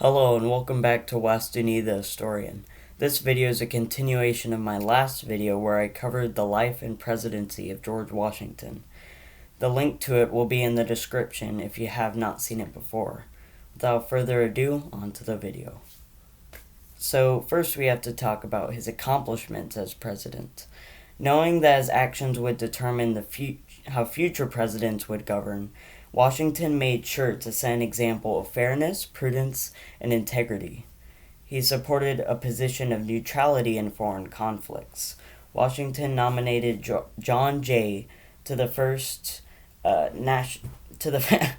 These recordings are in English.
Hello and welcome back to Wastuni the Historian. This video is a continuation of my last video where I covered the life and presidency of George Washington. The link to it will be in the description if you have not seen it before. Without further ado, on to the video. So first we have to talk about his accomplishments as president. Knowing that his actions would determine how future presidents would govern, Washington made sure to set an example of fairness, prudence, and integrity. He supported a position of neutrality in foreign conflicts. Washington nominated John Jay to the first to the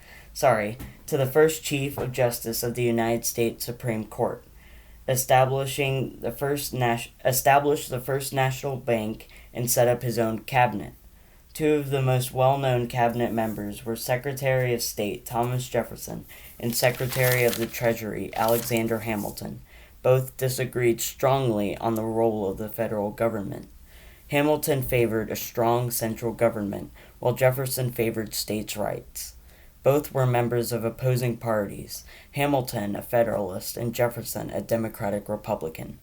first Chief of Justice of the United States Supreme Court, established the first national bank, and set up his own cabinet. Two of the most well-known cabinet members were Secretary of State Thomas Jefferson and Secretary of the Treasury Alexander Hamilton. Both disagreed strongly on the role of the federal government. Hamilton favored a strong central government, while Jefferson favored states' rights. Both were members of opposing parties, Hamilton a Federalist and Jefferson a Democratic Republican.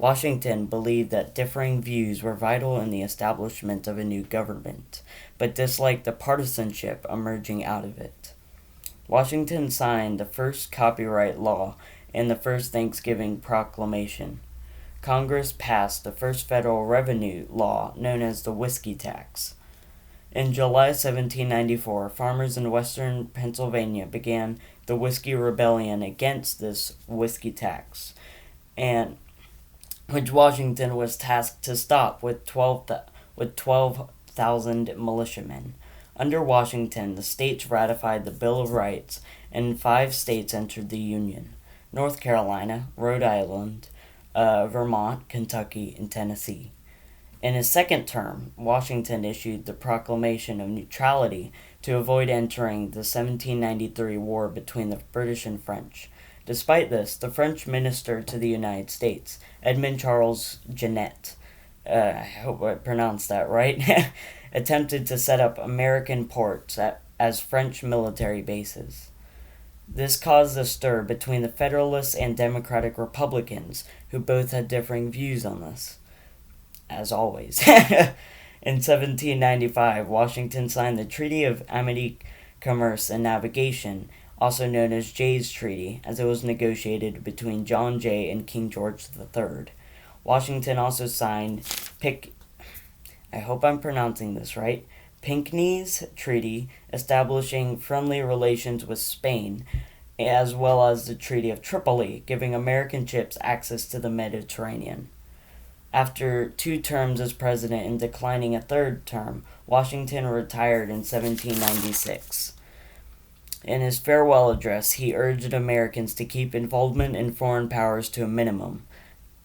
Washington believed that differing views were vital in the establishment of a new government, but disliked the partisanship emerging out of it. Washington signed the first copyright law and the first Thanksgiving proclamation. Congress passed the first federal revenue law known as the whiskey tax. In July 1794, farmers in western Pennsylvania began the Whiskey Rebellion against this whiskey tax, which Washington was tasked to stop with 12,000 militiamen. Under Washington, the states ratified the Bill of Rights, and 5 states entered the Union: North Carolina, Rhode Island, Vermont, Kentucky, and Tennessee. In his second term, Washington issued the Proclamation of Neutrality to avoid entering the 1793 war between the British and French. Despite this, the French minister to the United States, Edmond Charles Genet, I hope I pronounced that right, attempted to set up American ports as French military bases. This caused a stir between the Federalists and Democratic Republicans, who both had differing views on this. As always. In 1795, Washington signed the Treaty of Amity, Commerce, and Navigation, also known as Jay's Treaty, as it was negotiated between John Jay and King George III. Washington also signed I hope I'm pronouncing this right, Pinckney's Treaty, establishing friendly relations with Spain, as well as the Treaty of Tripoli, giving American ships access to the Mediterranean. After 2 terms as president and declining a 3rd term, Washington retired in 1796. In his farewell address, he urged Americans to keep involvement in foreign powers to a minimum.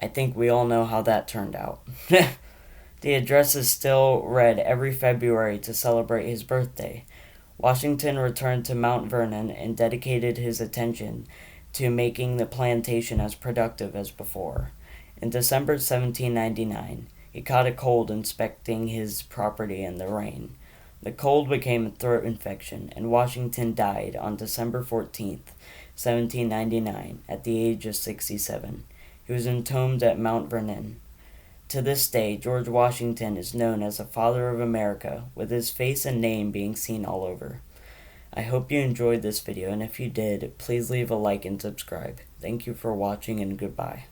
I think we all know how that turned out. The address is still read every February to celebrate his birthday. Washington returned to Mount Vernon and dedicated his attention to making the plantation as productive as before. In December 1799, he caught a cold inspecting his property in the rain. The cold became a throat infection, and Washington died on December 14th, 1799, at the age of 67. He was entombed at Mount Vernon. To this day, George Washington is known as the Father of America, with his face and name being seen all over. I hope you enjoyed this video, and if you did, please leave a like and subscribe. Thank you for watching, and goodbye.